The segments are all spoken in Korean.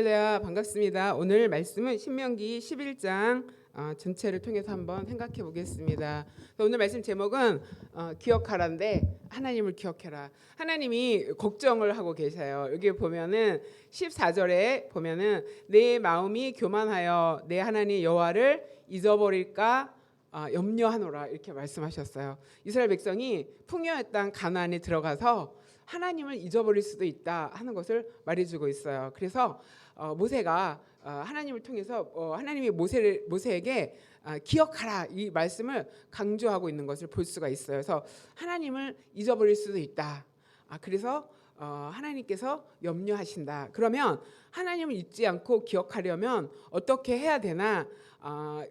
네, 반갑습니다. 오늘 말씀은 신명기 11장 전체를 통해서 한번 생각해 보겠습니다. 오늘 말씀 제목은 기억하라인데 하나님을 기억해라. 하나님이 걱정을 하고 계셔요. 여기 보면은 14절에 보면은 내 마음이 교만하여 내 하나님 여호와를 잊어버릴까 염려하노라 이렇게 말씀하셨어요. 이스라엘 백성이 풍요의 땅 가나안에 들어가서 하나님을 잊어버릴 수도 있다 하는 것을 말해주고 있어요. 그래서 모세가 하나님을 통해서 하나님이 모세에게 기억하라 이 말씀을 강조하고 있는 것을 볼 수가 있어요. 그래서 하나님을 잊어버릴 수도 있다. 그래서 하나님께서 염려하신다. 그러면 하나님을 잊지 않고 기억하려면 어떻게 해야 되나?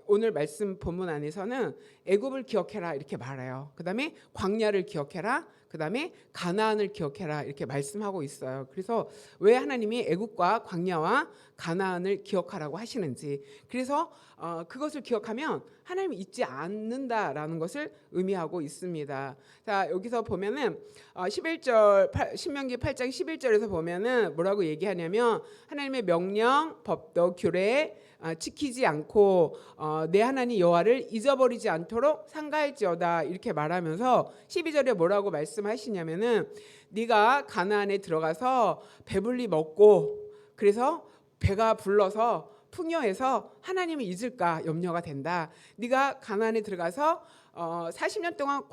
오늘 말씀 본문 안에서는 애굽을 기억해라 이렇게 말해요. 그다음에 광야를 기억해라. 그다음에 가나안을 기억해라 이렇게 말씀하고 있어요. 그래서 왜 하나님이 애굽과 광야와 가나안을 기억하라고 하시는지, 그래서 그것을 기억하면 하나님이 잊지 않는다라는 것을 의미하고 있습니다. 자, 여기서 보면은 11절 신명기 8장 11절에서 보면은 뭐라고 얘기하냐면 하나님의 명령, 법도, 규례 지키지 않고 내 하나님 여호와를 잊어버리지 않도록 삼가할지어다 이렇게 말하면서 12절에 뭐라고 말씀하시냐면은 네가 가나안에 들어가서 배불리 먹고 그래서 배가 불러서 풍요해서 하나님을 잊을까 염려가 된다. 네가 가나안에 들어가서 40년 동안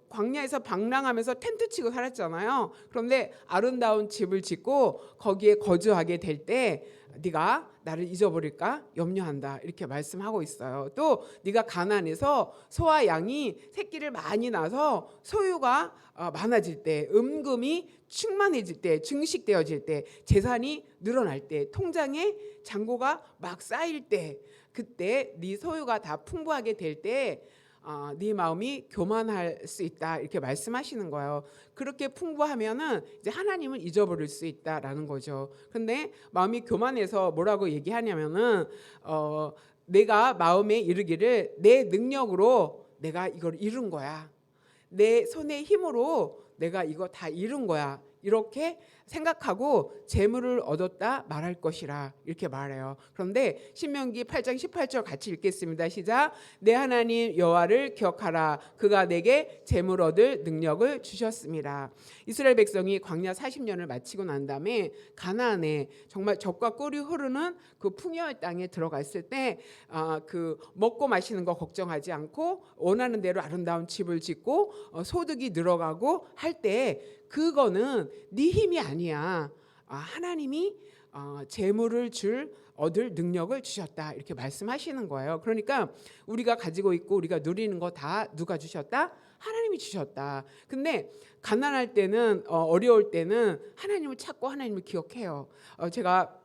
광야에서 방랑하면서 텐트 치고 살았잖아요. 그런데 아름다운 집을 짓고 거기에 거주하게 될 때 네가 나를 잊어버릴까 염려한다 이렇게 말씀하고 있어요. 또 네가 가나안에서 소와 양이 새끼를 많이 낳아서 소유가 많아질 때, 음금이 충만해질 때, 증식되어질 때, 재산이 늘어날 때, 통장에 잔고가 막 쌓일 때, 그때 네 소유가 다 풍부하게 될 때 네 마음이 교만할 수 있다 이렇게 말씀하시는 거예요. 그렇게 풍부하면은 이제 하나님을 잊어버릴 수 있다라는 거죠. 근데 마음이 교만해서 뭐라고 얘기하냐면은 내가 마음에 이르기를 내 능력으로 내가 이걸 이룬 거야. 내 손의 힘으로 내가 이거 다 이룬 거야. 이렇게 생각하고 재물을 얻었다 말할 것이라 이렇게 말해요. 그런데 신명기 8장 18절 같이 읽겠습니다. 시작. 내 하나님 여호와를 기억하라. 그가 내게 재물 얻을 능력을 주셨습니다. 이스라엘 백성이 광야 40년을 마치고 난 다음에 가나안에 정말 젖과 꿀이 흐르는 그 풍요의 땅에 들어갔을 때 그 먹고 마시는 거 걱정하지 않고 원하는 대로 아름다운 집을 짓고 소득이 늘어가고 할 때 그거는 네 힘이 아니야. 하나님이 재물을 얻을 능력을 주셨다 이렇게 말씀하시는 거예요. 그러니까 우리가 가지고 있고 우리가 누리는 거 다 누가 주셨다? 하나님이 주셨다. 근데 가난할 때는 어려울 때는 하나님을 찾고 하나님을 기억해요. 제가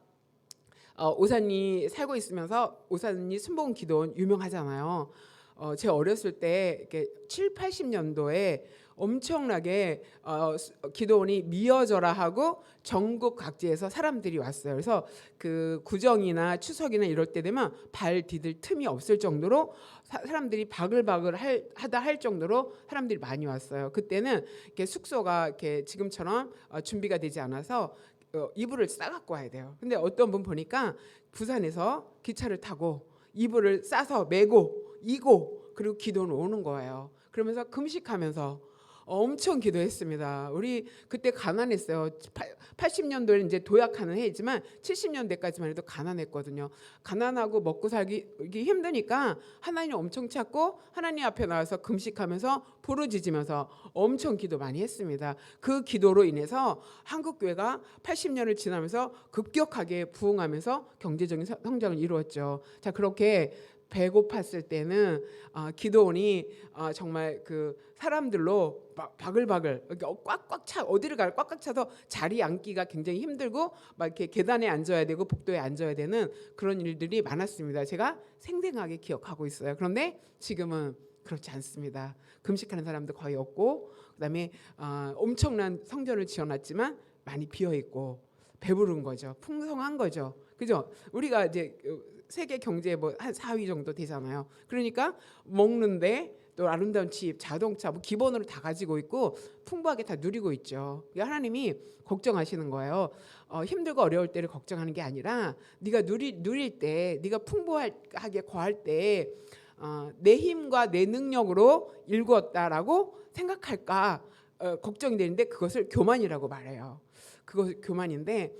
오산리 살고 있으면서 오산리 순복음 기도원 유명하잖아요. 제 어렸을 때 이렇게 7, 80년도에 엄청나게 기도원이 미어져라 하고 전국 각지에서 사람들이 왔어요. 그래서 그 구정이나 추석이나 이럴 때 되면 발 디딜 틈이 없을 정도로 사람들이 바글바글 하다 할 정도로 사람들이 많이 왔어요. 그때는 이렇게 숙소가 이렇게 지금처럼 준비가 되지 않아서 이불을 싸갖고 와야 돼요. 근데 어떤 분 보니까 부산에서 기차를 타고 이불을 싸서 메고 이고 그리고 기도는 오는 거예요. 그러면서 금식하면서 엄청 기도했습니다. 우리 그때 가난했어요. 80년도에 이제 도약하는 해이지만 70년대까지만 해도 가난했거든요. 가난하고 먹고 살기 힘드니까 하나님 엄청 찾고 하나님 앞에 나와서 금식하면서 부르짖으면서 엄청 기도 많이 했습니다. 그 기도로 인해서 한국교회가 80년을 지나면서 급격하게 부흥하면서 경제적인 성장을 이루었죠. 자, 그렇게 배고팠을 때는 기도원이 정말 그 사람들로 바글바글 꽉꽉 차 어디를 가요? 꽉꽉 차서 자리 앉기가 굉장히 힘들고 막 이렇게 계단에 앉아야 되고 복도에 앉아야 되는 그런 일들이 많았습니다. 제가 생생하게 기억하고 있어요. 그런데 지금은 그렇지 않습니다. 금식하는 사람도 거의 없고 그다음에 엄청난 성전을 지어놨지만 많이 비어 있고 배부른 거죠. 풍성한 거죠. 그죠? 우리가 이제 세계 경제 뭐 한 4위 정도 되잖아요. 그러니까 먹는데 또 아름다운 집, 자동차 뭐 기본으로 다 가지고 있고 풍부하게 다 누리고 있죠. 하나님이 걱정하시는 거예요. 힘들고 어려울 때를 걱정하는 게 아니라 네가 누릴 때, 네가 풍부하게 거할 때 내 힘과 내 능력으로 일구었다라고 생각할까 걱정이 되는데 그것을 교만이라고 말해요. 그것 교만인데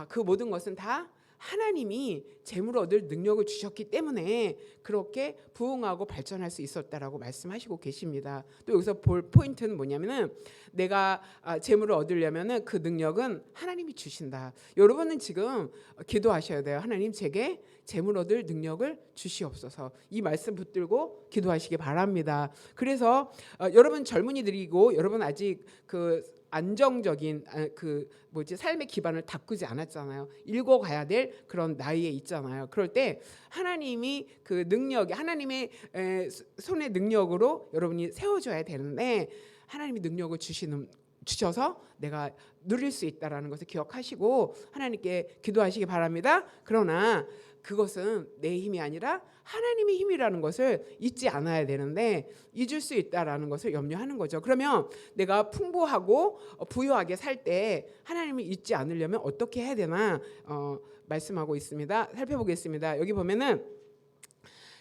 그 모든 것은 다 하나님이 재물을 얻을 능력을 주셨기 때문에 그렇게 부흥하고 발전할 수 있었다라고 말씀하시고 계십니다. 또 여기서 볼 포인트는 뭐냐면은 내가 재물을 얻으려면은 그 능력은 하나님이 주신다. 여러분은 지금 기도하셔야 돼요. 하나님 제게 재물 얻을 능력을 주시옵소서. 이 말씀 붙들고 기도하시기 바랍니다. 그래서 여러분 젊은이들이고 여러분 아직 그 안정적인 삶의 기반을 닦지 않았잖아요. 읽어가야 될 그런 나이에 있잖아요. 그럴 때 하나님이 그 능력이 하나님의 손의 능력으로 여러분이 세워줘야 되는데 하나님이 능력을 주셔서 내가 누릴 수 있다라는 것을 기억하시고 하나님께 기도하시기 바랍니다. 그러나 그것은 내 힘이 아니라 하나님의 힘이라는 것을 잊지 않아야 되는데 잊을 수 있다라는 것을 염려하는 거죠. 그러면 내가 풍부하고 부유하게 살 때 하나님을 잊지 않으려면 어떻게 해야 되나 말씀하고 있습니다. 살펴보겠습니다. 여기 보면은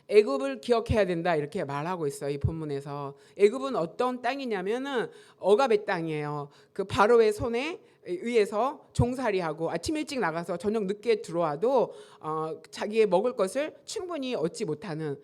애굽을 기억해야 된다 이렇게 말하고 있어요. 이 본문에서 애굽은 어떤 땅이냐면은 억압의 땅이에요. 그 바로의 손에 의해서 종살이하고 아침 일찍 나가서 저녁 늦게 들어와도 자기의 먹을 것을 충분히 얻지 못하는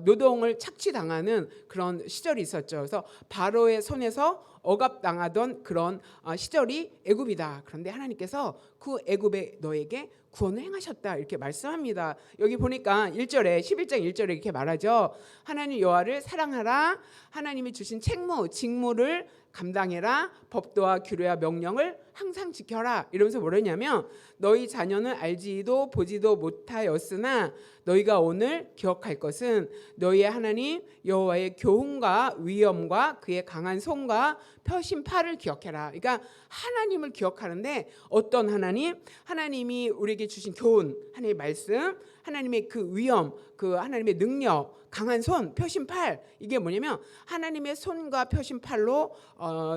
노동을 착취당하는 그런 시절이 있었죠. 그래서 바로의 손에서 억압당하던 그런 시절이 애굽이다. 그런데 하나님께서 그 애굽에 너에게 구원을 행하셨다 이렇게 말씀합니다. 여기 보니까 1절에 11장 1절에 이렇게 말하죠. 하나님 여호와를 사랑하라. 하나님이 주신 책무, 직무를 감당해라. 법도와 규례와 명령을 항상 지켜라. 이러면서 뭐랬냐면 너희 자녀는 알지도 보지도 못하였으나 너희가 오늘 기억할 것은 너희의 하나님 여호와의 교훈과 위엄과 그의 강한 손과 펴신 팔을 기억해라. 그러니까 하나님을 기억하는데 어떤 하나님? 하나님이 우리에게 주신 교훈, 하나님의 말씀, 하나님의 그 위엄, 그 하나님의 능력, 강한 손, 펴신 팔. 이게 뭐냐면 하나님의 손과 펴신 팔로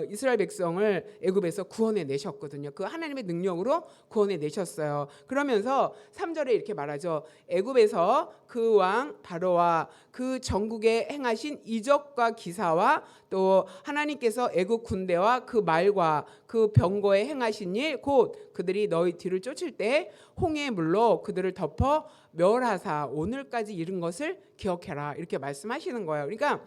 이스라엘 백성을 애굽에서 구원해 내셨거든요. 그 하나님의 능력으로 구원해 내셨어요. 그러면서 3절에 이렇게 말하죠. 애굽에서 그 왕 바로와 그 전국에 행하신 이적과 기사와 또 하나님께서 애굽 군대와 그 말과 그 병거에 행하신 일 곧 그들이 너희 뒤를 쫓을 때 홍해의 물로 그들을 덮어 멸하사 오늘까지 이른 것을 기억해라 이렇게 말씀하시는 거예요. 그러니까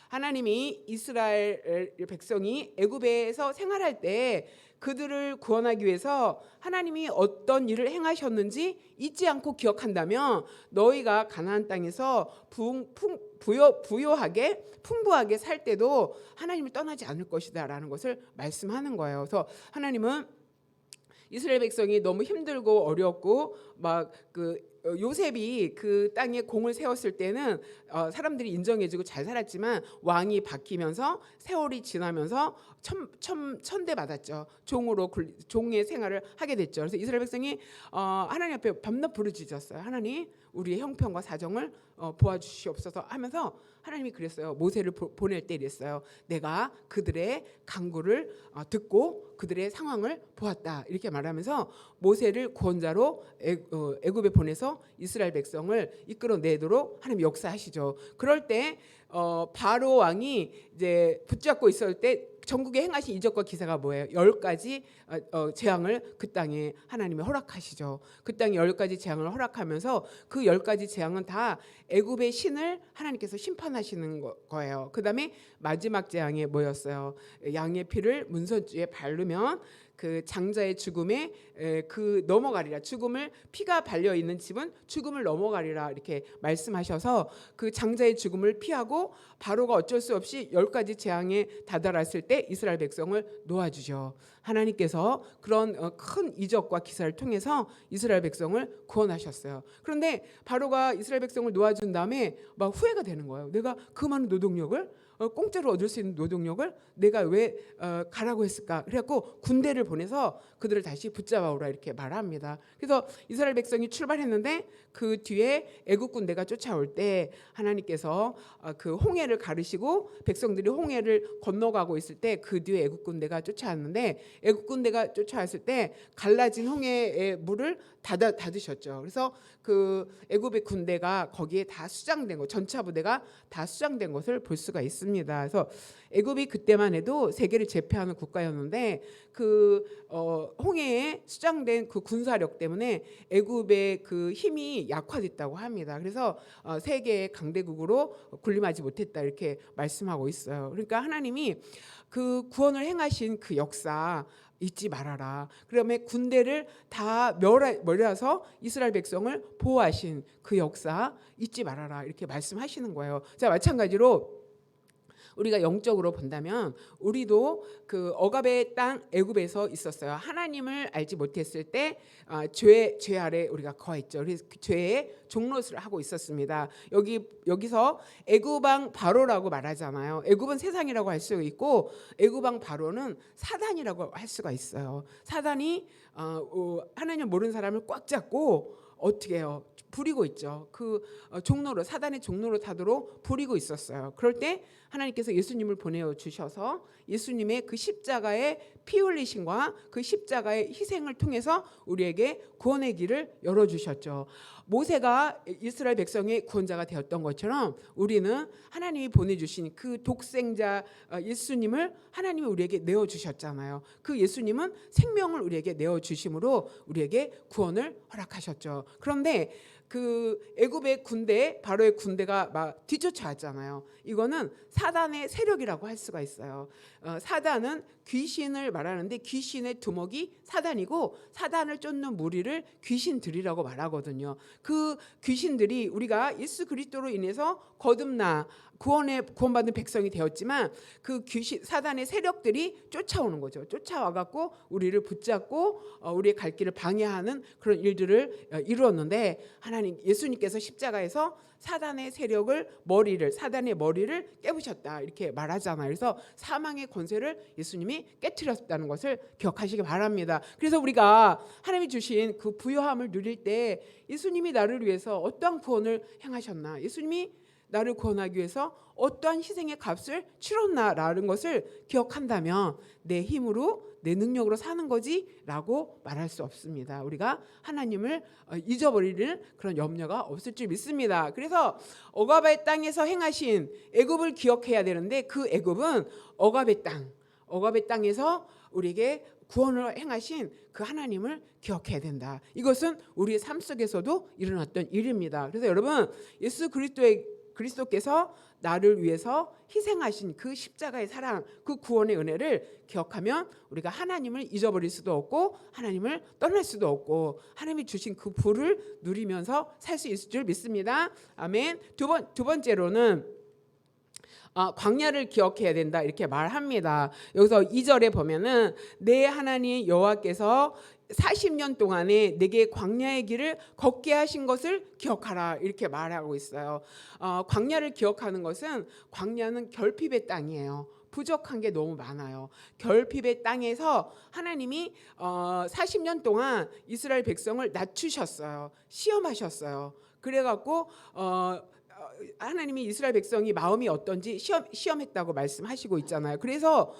하나님이 이스라엘 백성이 애굽에서 생활할 때 그들을 구원하기 위해서 하나님이 어떤 일을 행하셨는지 잊지 않고 기억한다면 너희가 가나안 땅에서 부유하게 풍부하게 살 때도 하나님을 떠나지 않을 것이다라는 것을 말씀하는 거예요. 그래서 하나님은 이스라엘 백성이 너무 힘들고 어렵고 막 요셉이 그 땅에 공을 세웠을 때는 사람들이 인정해주고 잘 살았지만 왕이 바뀌면서 세월이 지나면서 천대받았죠. 종의 생활을 하게 됐죠. 그래서 이스라엘 백성이 하나님 앞에 밤낮 부르짖었어요. 하나님 우리의 형편과 사정을 보아주시옵소서 하면서 하나님이 그랬어요. 모세를 보낼 때 이랬어요. 내가 그들의 간구를 듣고 그들의 상황을 보았다 이렇게 말하면서 모세를 구원자로 애굽에 보내서 이스라엘 백성을 이끌어내도록 하나님 역사하시죠. 그럴 때 바로 왕이 이제 붙잡고 있을 때 전국에 행하신 이적과 기사가 뭐예요? 10가지 재앙을 그 땅에 하나님이 허락하시죠. 그 땅에 10가지 재앙을 허락하면서 그 10가지 재앙은 다 애굽의 신을 하나님께서 심판하시는 거예요. 그 다음에 마지막 재앙이 뭐였어요? 양의 피를 문선주에 바르면 그 장자의 죽음에 넘어가리라. 죽음을 피가 발려 있는 집은 죽음을 넘어가리라 이렇게 말씀하셔서 그 장자의 죽음을 피하고 바로가 어쩔 수 없이 10가지 재앙에 다다랐을 때 이스라엘 백성을 놓아주죠. 하나님께서 그런 큰 이적과 기사를 통해서 이스라엘 백성을 구원하셨어요. 그런데 바로가 이스라엘 백성을 놓아준 다음에 막 후회가 되는 거예요. 내가 그 많은 노동력을 공짜로 얻을 수 있는 노동력을 내가 왜 가라고 했을까? 그래갖고 군대를 보내서 그들을 다시 붙잡아오라 이렇게 말합니다. 그래서 이스라엘 백성이 출발했는데 그 뒤에 애국 군대가 쫓아올 때 하나님께서 그 홍해를 가르시고 백성들이 홍해를 건너가고 있을 때 그 뒤에 애국 군대가 쫓아왔는데 애국 군대가 쫓아왔을 때 갈라진 홍해의 물을 닫으셨죠. 그래서 그 애굽의 군대가 거기에 다 수장된 것, 전차 부대가 다 수장된 것을 볼 수가 있습니다. 그래서 애굽이 그때만 해도 세계를 제패하는 국가였는데 그 홍해에 수장된 그 군사력 때문에 애굽의 그 힘이 약화됐다고 합니다. 그래서 세계의 강대국으로 군림하지 못했다 이렇게 말씀하고 있어요. 그러니까 하나님이 그 구원을 행하신 그 역사 잊지 말아라. 그러면 군대를 다 멸해서 이스라엘 백성을 보호하신 그 역사 잊지 말아라 이렇게 말씀하시는 거예요. 자, 마찬가지로 우리가 영적으로 본다면 우리도 그 억압의 땅 애굽에서 있었어요. 하나님을 알지 못했을 때 죄 아래 우리가 거했죠. 그래서 그 죄의 종노릇을 하고 있었습니다. 여기서 애굽 왕 바로라고 말하잖아요. 애굽은 세상이라고 할 수 있고 애굽 왕 바로는 사단이라고 할 수가 있어요. 사단이 하나님을 모르는 사람을 꽉 잡고 어떻게 해요? 부리고 있죠. 그 종로로 사단의 종로로 타도록 부리고 있었어요. 그럴 때 하나님께서 예수님을 보내어 주셔서 예수님의 그 십자가의 피 흘리심과 그 십자가의 희생을 통해서 우리에게 구원의 길을 열어 주셨죠. 모세가 이스라엘 백성의 구원자가 되었던 것처럼 우리는 하나님이 보내주신 그 독생자 예수님을 하나님이 우리에게 내어 주셨잖아요. 그 예수님은 생명을 우리에게 내어 주심으로 우리에게 구원을 허락하셨죠. 그런데 그 애굽의 군대, 바로의 군대가 막 뒤쫓아왔잖아요. 이거는 사단의 세력이라고 할 수가 있어요. 사단은 귀신을 말하는데 귀신의 두목이 사단이고 사단을 쫓는 무리를 귀신들이라고 말하거든요. 그 귀신들이 우리가 예수 그리스도로 인해서 거듭나 구원받은 백성이 되었지만 그 귀신 사단의 세력들이 쫓아오는 거죠. 쫓아와 갖고 우리를 붙잡고 우리의 갈 길을 방해하는 그런 일들을 이루었는데 하나님 예수님께서 십자가에서 사단의 사단의 머리를 깨부셨다 이렇게 말하잖아요. 그래서 사망의 권세를 예수님이 깨트렸다는 것을 기억하시기 바랍니다. 그래서 우리가 하나님이 주신 그 부요함을 누릴 때 예수님이 나를 위해서 어떠한 구원을 행하셨나, 예수님이 나를 구원하기 위해서 어떠한 희생의 값을 치렀나라는 것을 기억한다면 내 힘으로 내 능력으로 사는 거지라고 말할 수 없습니다. 우리가 하나님을 잊어버리는 그런 염려가 없을 줄 믿습니다. 그래서 억압의 땅에서 행하신 애굽을 기억해야 되는데 그 애굽은 억압의 땅에서 우리에게 구원을 행하신 그 하나님을 기억해야 된다. 이것은 우리의 삶 속에서도 일어났던 일입니다. 그래서 여러분 예수 그리스도께서 나를 위해서 희생하신 그 십자가의 사랑, 그 구원의 은혜를 기억하면 우리가 하나님을 잊어버릴 수도 없고 하나님을 떠날 수도 없고 하나님이 주신 그 부를 누리면서 살 수 있을 줄 믿습니다. 아멘. 두 번째로는 광야를 기억해야 된다 이렇게 말합니다. 여기서 2절에 보면은 내 하나님 여호와께서 40년 동안에 내게 광야의 길을 걷게 하신 것을 기억하라 이렇게 말하고 있어요. 광야를 기억하는 것은 광야는 결핍의 땅이에요. 부족한 게 너무 많아요. 결핍의 땅에서 하나님이 40년 동안 이스라엘 백성을 낮추셨어요. 시험하셨어요. 그래갖고 하나님이 이스라엘 백성이 마음이 어떤지 시험했다고 말씀하시고 있잖아요. 그래서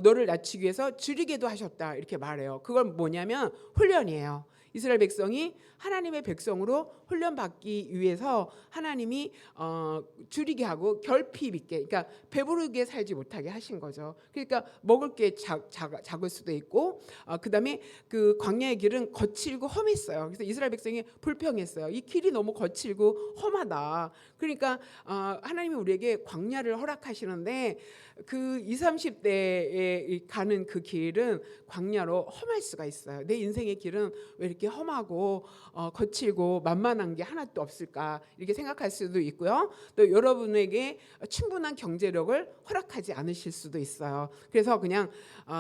너를 낮추기 위해서 줄이게도 하셨다 이렇게 말해요. 그건 뭐냐면 훈련이에요. 이스라엘 백성이 하나님의 백성으로 훈련받기 위해서 하나님이 줄이게 하고 결핍 있게, 그러니까 배부르게 살지 못하게 하신 거죠. 그러니까 먹을 게 작을 수도 있고, 그다음에 그 광야의 길은 거칠고 험했어요. 그래서 이스라엘 백성이 불평했어요. 이 길이 너무 거칠고 험하다. 그러니까 하나님이 우리에게 광야를 허락하시는데 그 20, 30대에 가는 그 길은 광야로 험할 수가 있어요. 내 인생의 길은 왜 이렇게 험하고 거칠고 만만한 게 하나도 없을까 이렇게 생각할 수도 있고요. 또 여러분에게 충분한 경제력을 허락하지 않으실 수도 있어요. 그래서 그냥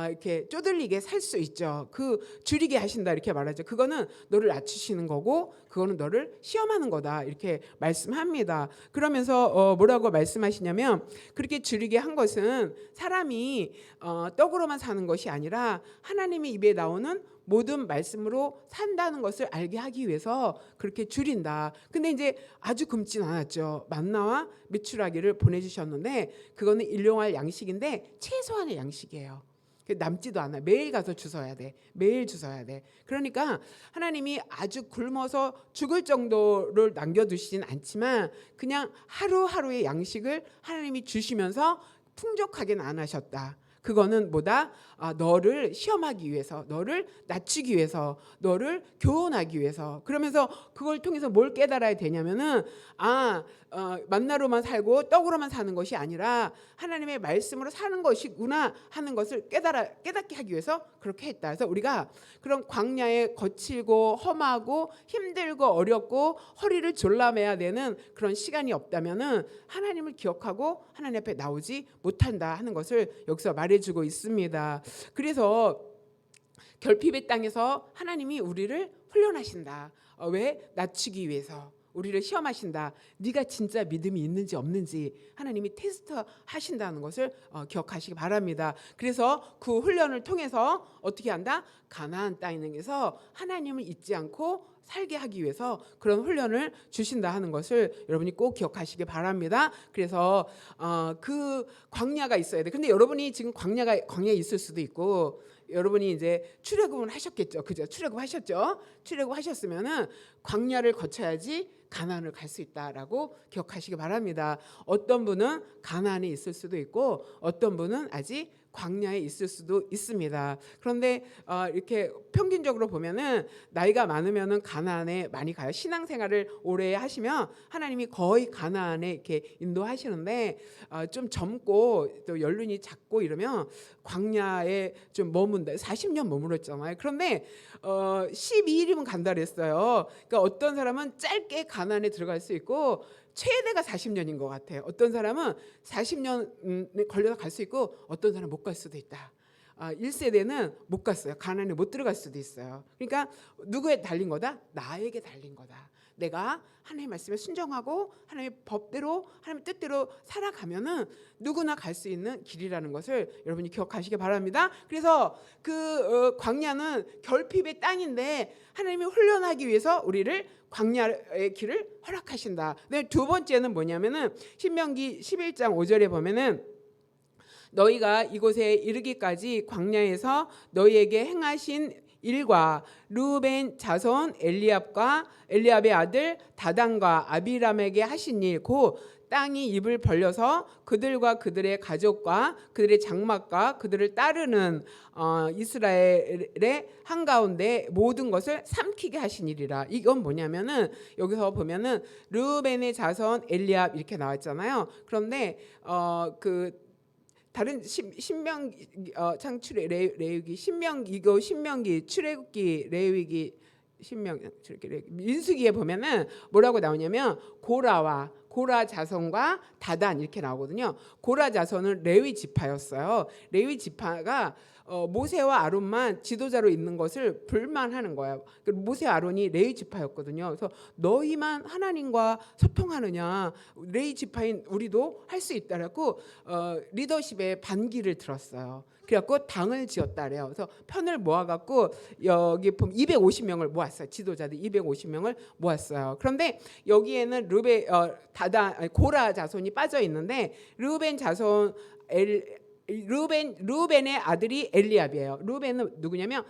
이렇게 쪼들리게 살 수 있죠. 그 줄이게 하신다 이렇게 말하죠. 그거는 너를 낮추시는 거고 그거는 너를 시험하는 거다 이렇게 말씀합니다. 그러면서 뭐라고 말씀하시냐면 그렇게 줄이게 한 것은 사람이 떡으로만 사는 것이 아니라 하나님의 입에 나오는 모든 말씀으로 산다는 것을 알게 하기 위해서 그렇게 줄인다. 근데 이제 아주 굶진 않았죠. 만나와 메추라기를 보내주셨는데 그거는 일용할 양식인데 최소한의 양식이에요. 남지도 않아. 매일 가서 주워야 돼. 매일 주워야 돼. 그러니까 하나님이 아주 굶어서 죽을 정도를 남겨두시진 않지만 그냥 하루하루의 양식을 하나님이 주시면서 풍족하게는 안 하셨다. 그거는 뭐다? 너를 시험하기 위해서, 너를 낮추기 위해서, 너를 교훈하기 위해서. 그러면서 그걸 통해서 뭘 깨달아야 되냐면은 만나로만 살고 떡으로만 사는 것이 아니라 하나님의 말씀으로 사는 것이구나 하는 것을 깨닫게 하기 위해서 그렇게 했다. 그래서 우리가 그런 광야에 거칠고 험하고 힘들고 어렵고 허리를 졸라매야 되는 그런 시간이 없다면은 하나님을 기억하고 하나님 앞에 나오지 못한다 하는 것을 여기서 말해주고 있습니다. 그래서 결핍의 땅에서 하나님이 우리를 훈련하신다. 왜? 낮추기 위해서. 우리를 시험하신다. 네가 진짜 믿음이 있는지 없는지 하나님이 테스트 하신다는 것을 기억하시기 바랍니다. 그래서 그 훈련을 통해서 어떻게 한다? 가나안 땅에서 하나님을 잊지 않고 살게 하기 위해서 그런 훈련을 주신다 하는 것을 여러분이 꼭 기억하시기 바랍니다. 그래서 그 광야가 있어야 돼. 근데 여러분이 지금 광야에 있을 수도 있고 여러분이 이제 출애굽은 하셨겠죠. 그죠? 출애굽하셨죠. 출애굽하셨으면은 광야를 거쳐야지 가나안을 갈 수 있다라고 기억하시기 바랍니다. 어떤 분은 가나안에 있을 수도 있고 어떤 분은 아직 광야에 있을 수도 있습니다. 그런데 이렇게 평균적으로 보면은 나이가 많으면은 가나안에 많이 가요. 신앙생활을 오래 하시면 하나님이 거의 가나안에 이렇게 인도하시는데 좀 젊고 또 연륜이 작고 이러면 광야에 좀 머문다. 40년 머물렀잖아요. 그런데 12일이면 간다 그랬어요. 그러니까 어떤 사람은 짧게 가나안에 들어갈 수 있고 최대가 40년인 것 같아요. 어떤 사람은 40년 걸려서 갈 수 있고 어떤 사람은 못 갈 수도 있다. 1세대는 못 갔어요. 가나안에 못 들어갈 수도 있어요. 그러니까 누구에 달린 거다? 나에게 달린 거다. 내가 하나님의 말씀에 순종하고 하나님의 법대로 하나님의 뜻대로 살아가면은 누구나 갈 수 있는 길이라는 것을 여러분이 기억하시기 바랍니다. 그래서 그 광야는 결핍의 땅인데 하나님이 훈련하기 위해서 우리를 광야의 길을 허락하신다. 네, 두 번째는 뭐냐면은 신명기 11장 5절에 보면은 너희가 이곳에 이르기까지 광야에서 너희에게 행하신 일과 르우벤 자손 엘리압의 아들 다단과 아비람에게 하신 일 곧 땅이 입을 벌려서 그들과 그들의 가족과 그들의 장막과 그들을 따르는 이스라엘의 한가운데 모든 것을 삼키게 하신 일이라. 이건 뭐냐면은 여기서 보면은 르우벤의 자손 엘리압 이렇게 나왔잖아요. 그런데 그 다른 신명기 창출의 레위기 신명기고 신명기 출애굽기 레위기 민수기에 보면은 뭐라고 나오냐면 고라 자손과 다단 이렇게 나오거든요. 고라 자손은 레위 지파였어요. 레위 지파가 모세와 아론만 지도자로 있는 것을 불만하는 거예요. 모세와 아론이 레위 지파였거든요. 그래서 너희만 하나님과 소통하느냐, 레위 지파인 우리도 할 수 있다라고 리더십의 반기를 들었어요. 그래갖고 당을 지었다 그래요. 그래서 편을 모아갖고 여기 보면 250명을 모았어요. 지도자들 250명을 모았어요. 그런데 여기에는 고라 자손이 빠져 있는데 르우벤 자손 르우벤의 아들이 엘리압이에요. 르우벤은 누구냐면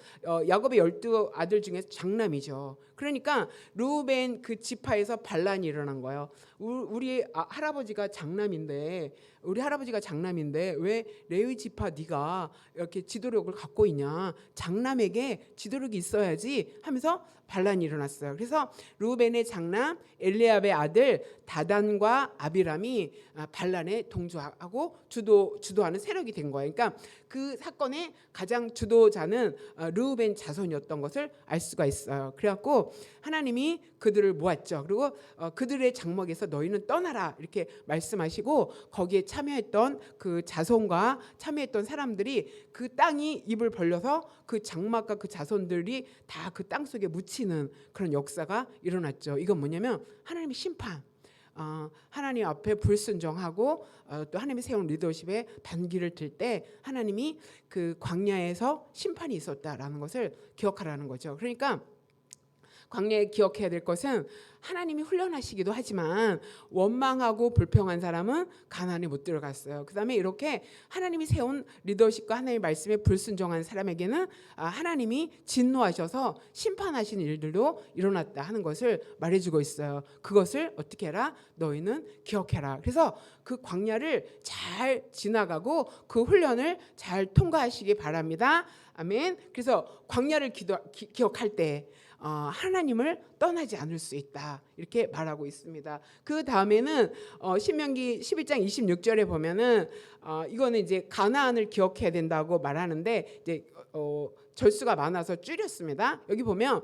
야곱의 12 아들 중에 장남이죠. 그러니까 르우벤 그 지파에서 반란이 일어난 거예요. 우리 할아버지가 장남인데 왜 레위 지파 네가 이렇게 지도력을 갖고 있냐? 장남에게 지도력이 있어야지 하면서 반란이 일어났어요. 그래서 르우벤의 장남 엘리압의 아들 다단과 아비람이 반란에 동조하고 주도하는 세력이 된 거예요. 그러니까 그 사건의 가장 주도자는 르우벤 자손이었던 것을 알 수가 있어요. 그래갖고 하나님이 그들을 모았죠. 그리고 그들의 장막에서 너희는 떠나라 이렇게 말씀하시고 거기에 참여했던 그 자손과 참여했던 사람들이 그 땅이 입을 벌려서 그 장막과 그 자손들이 다 그 땅 속에 묻히는 그런 역사가 일어났죠. 이건 뭐냐면 하나님의 심판. 하나님 앞에 불순종하고 또 하나님이 세운 리더십에 반기를 들 때 하나님이 그 광야에서 심판이 있었다라는 것을 기억하라는 거죠. 그러니까 광야에 기억해야 될 것은 하나님이 훈련하시기도 하지만 원망하고 불평한 사람은 가나안에 못 들어갔어요. 그다음에 이렇게 하나님이 세운 리더십과 하나님의 말씀에 불순종한 사람에게는 하나님이 진노하셔서 심판하신 일들도 일어났다 하는 것을 말해주고 있어요. 그것을 어떻게 해라? 너희는 기억해라. 그래서 그 광야를 잘 지나가고 그 훈련을 잘 통과하시기 바랍니다. 아멘. 그래서 광야를 기억할 때 하나님을 떠나지 않을 수 있다 이렇게 말하고 있습니다. 그 다음에는 신명기 11장 26절에 보면은 이거는 이제 가나안을 기억해야 된다고 말하는데 이제 절수가 많아서 줄였습니다. 여기 보면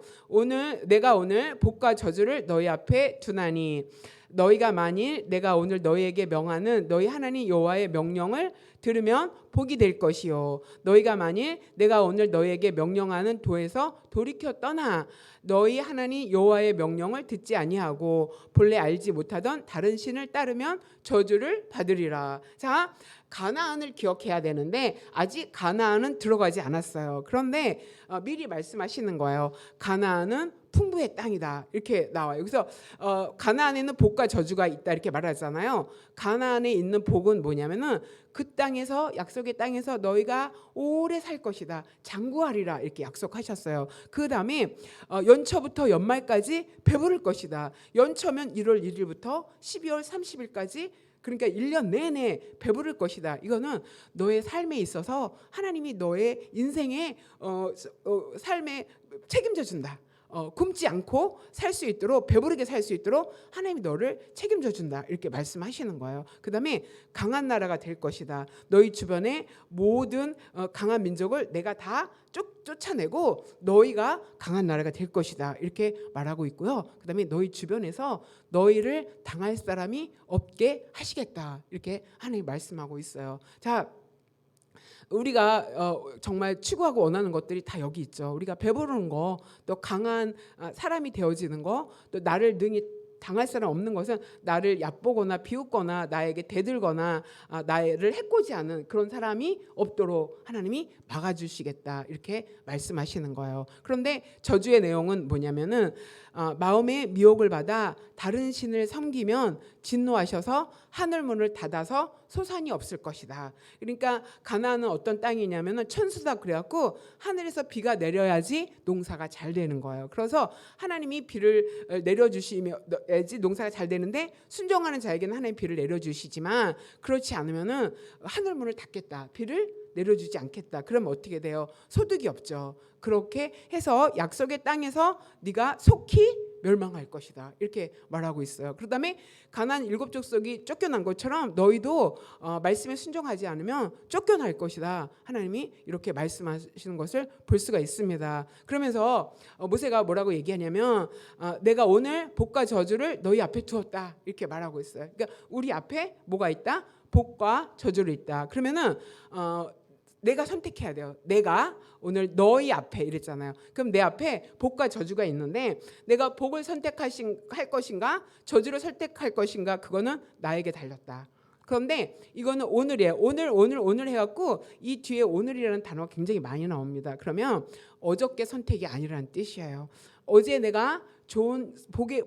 내가 오늘 복과 저주를 너희 앞에 두나니 너희가 만일 내가 오늘 너희에게 명하는 너희 하나님 여호와의 명령을 들으면 복이 될 것이요 너희가 만일 내가 오늘 너희에게 명령하는 도에서 돌이켜 떠나 너희 하나님 여호와의 명령을 듣지 아니하고 본래 알지 못하던 다른 신을 따르면 저주를 받으리라. 자, 가나안을 기억해야 되는데 아직 가나안은 들어가지 않았어요. 그런데 미리 말씀하시는 거예요. 가나안은 풍부의 땅이다 이렇게 나와요. 그래서 가나안에는 복과 저주가 있다 이렇게 말하잖아요. 가나안에 있는 복은 뭐냐면은 그 땅에서 약속의 땅에서 너희가 오래 살 것이다 장구하리라 이렇게 약속하셨어요. 그 다음에 연초부터 연말까지 배부를 것이다. 연초면 1월 1일부터 12월 30일까지 그러니까 1년 내내 배부를 것이다. 이거는 너의 삶에 있어서 하나님이 너의 인생의 삶에 책임져 준다. 굶지 않고 살 수 있도록 배부르게 살 수 있도록 하나님이 너를 책임져 준다 이렇게 말씀하시는 거예요. 그 다음에 강한 나라가 될 것이다. 너희 주변에 모든 강한 민족을 내가 다 쫓아내고 너희가 강한 나라가 될 것이다 이렇게 말하고 있고요. 그 다음에 너희 주변에서 너희를 당할 사람이 없게 하시겠다 이렇게 하나님이 말씀하고 있어요. 자, 우리가 정말 추구하고 원하는 것들이 다 여기 있죠. 우리가 배부르는 거, 또 강한 사람이 되어지는 거, 또 나를 능히 당할 사람 없는 것은 나를 얕보거나 비웃거나 나에게 대들거나 나를 해코지 않은 그런 사람이 없도록 하나님이 막아주시겠다 이렇게 말씀하시는 거예요. 그런데 저주의 내용은 뭐냐면은 마음에 미혹을 받아 다른 신을 섬기면 진노하셔서 하늘문을 닫아서 소산이 없을 것이다. 그러니까 가나안은 어떤 땅이냐면은 천수다 그래갖고 하늘에서 비가 내려야지 농사가 잘 되는 거예요. 그래서 하나님이 비를 내려주시면야지 농사가 잘 되는데 순종하는 자에게는 하나님 비를 내려주시지만 그렇지 않으면은 하늘문을 닫겠다. 비를 내려주지 않겠다. 그럼 어떻게 돼요? 소득이 없죠. 그렇게 해서 약속의 땅에서 네가 속히 멸망할 것이다 이렇게 말하고 있어요. 그다음에 가나안 7 족속이 쫓겨난 것처럼 너희도 말씀에 순종하지 않으면 쫓겨날 것이다. 하나님이 이렇게 말씀하시는 것을 볼 수가 있습니다. 그러면서 모세가 뭐라고 얘기하냐면 내가 오늘 복과 저주를 너희 앞에 두었다 이렇게 말하고 있어요. 그러니까 우리 앞에 뭐가 있다? 복과 저주를 있다. 그러면은 내가 선택해야 돼요. 내가 오늘 너희 앞에 이랬잖아요. 그럼 내 앞에 복과 저주가 있는데 내가 복을 선택할 것인가 저주를 선택할 것인가 그거는 나에게 달렸다. 그런데 이거는 오늘이에요. 오늘 해갖고 이 뒤에 오늘이라는 단어가 굉장히 많이 나옵니다. 그러면 어저께 선택이 아니라는 뜻이에요. 어제 내가 좋은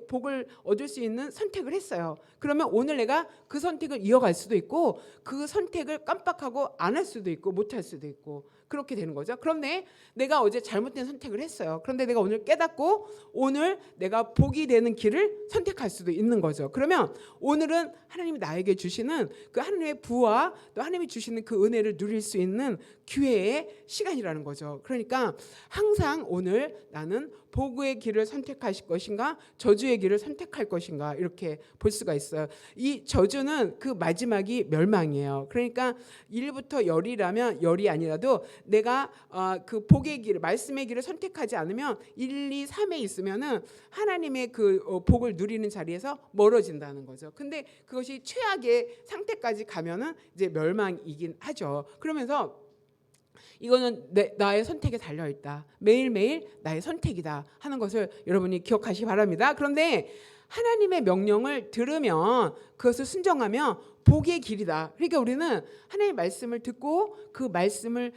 복을 얻을 수 있는 선택을 했어요. 그러면 오늘 내가 그 선택을 이어갈 수도 있고 그 선택을 깜빡하고 안 할 수도 있고 못 할 수도 있고 그렇게 되는 거죠. 그런데 내가 어제 잘못된 선택을 했어요. 그런데 내가 오늘 깨닫고 오늘 내가 복이 되는 길을 선택할 수도 있는 거죠. 그러면 오늘은 하나님이 나에게 주시는 그 하나님의 부와 또 하나님이 주시는 그 은혜를 누릴 수 있는 기회의 시간이라는 거죠. 그러니까 항상 오늘 나는 복의 길을 선택하실 것인가 저주의 길을 선택할 것인가 이렇게 볼 수가 있어요. 이 저주는 그 마지막이 멸망이에요. 그러니까 1부터 열이라면 열이 아니라도 내가 그 복의 길을 말씀의 길을 선택하지 않으면 1, 2, 3에 있으면은 하나님의 그 복을 누리는 자리에서 멀어진다는 거죠. 근데 그것이 최악의 상태까지 가면은 이제 멸망이긴 하죠. 그러면서 이거는 나의 선택에 달려있다. 매일매일 나의 선택이다 하는 것을 여러분이 기억하시기 바랍니다. 그런데 하나님의 명령을 들으면 그것을 순종하면 복의 길이다. 그러니까 우리는 하나님의 말씀을 듣고 그 말씀을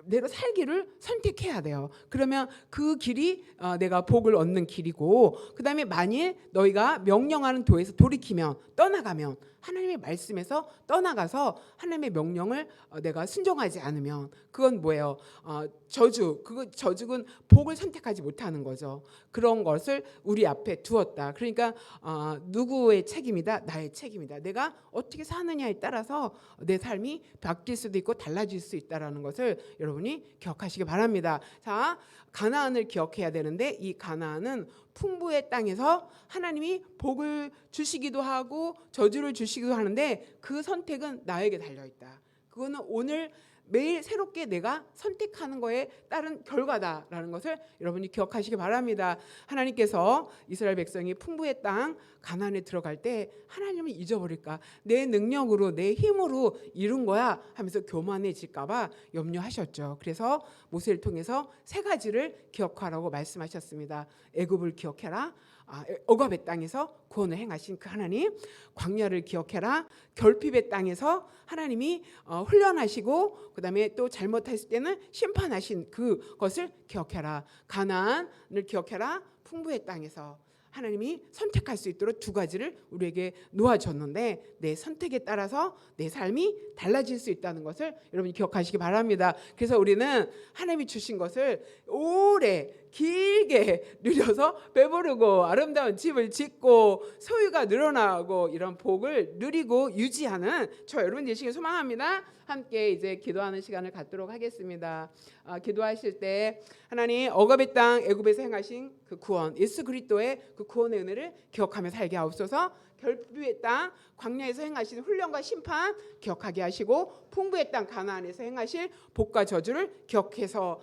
내로 살기를 선택해야 돼요. 그러면 그 길이 내가 복을 얻는 길이고, 그 다음에 만일 너희가 명령하는 도에서 돌이키면 떠나가면 하나님의 말씀에서 떠나가서 하나님의 명령을 내가 순종하지 않으면 그건 뭐예요? 저주. 그 저주는 복을 선택하지 못하는 거죠. 그런 것을 우리 앞에 두었다. 그러니까 누구의 책임이다? 나의 책임이다. 내가 어떻게 사느냐에 따라서 내 삶이 바뀔 수도 있고 달라질 수 있다라는 것을 여러분이 기억하시기 바랍니다. 자, 가나안을 기억해야 되는데 이 가나안은 풍부의 땅에서 하나님이 복을 주시기도 하고 저주를 주시기도 하는데 그 선택은 나에게 달려있다. 그거는 오늘 매일 새롭게 내가 선택하는 거에 따른 결과다라는 것을 여러분이 기억하시기 바랍니다. 하나님께서 이스라엘 백성이 풍부의 땅 가나안에 들어갈 때 하나님을 잊어버릴까, 내 능력으로 내 힘으로 이룬 거야 하면서 교만해질까 봐 염려하셨죠. 그래서 모세를 통해서 세 가지를 기억하라고 말씀하셨습니다. 애굽을 기억해라, 억압의 땅에서 구원을 행하신 그 하나님, 광야를 기억해라, 결핍의 땅에서 하나님이 훈련하시고 그 다음에 또 잘못했을 때는 심판하신 그것을 기억해라, 가나안을 기억해라, 풍부의 땅에서 하나님이 선택할 수 있도록 두 가지를 우리에게 놓아줬는데 내 선택에 따라서 내 삶이 달라질 수 있다는 것을 여러분이 기억하시기 바랍니다. 그래서 우리는 하나님이 주신 것을 오래 길게 누려서 배부르고 아름다운 집을 짓고 소유가 늘어나고 이런 복을 누리고 유지하는 저 여러분 되시길 소망합니다. 함께 이제 기도하는 시간을 갖도록 하겠습니다. 기도하실 때 하나님 억압의 땅 애굽에서 행하신 그 구원, 예수 그리스도의 그 구원의 은혜를 기억하며 살게 하옵소서. 결핍의 땅 광야에서 행하신 훈련과 심판 기억하게 하시고, 풍부의 땅 가나안에서 행하실 복과 저주를 기억해서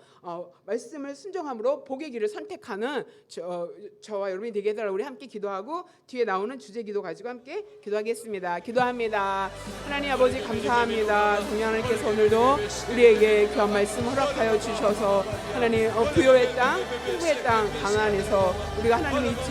말씀을 순종함으로 복의 길을 선택하는 저와 여러분이 되게 해달라고 우리 함께 기도하고 뒤에 나오는 주제 기도 가지고 함께 기도하겠습니다. 기도합니다. 하나님 아버지 감사합니다. 성령 하나님께서 오늘도 우리에게 귀한 말씀 허락하여 주셔서 하나님 부요의 땅, 풍부의 땅 가나안에서 우리가 하나님의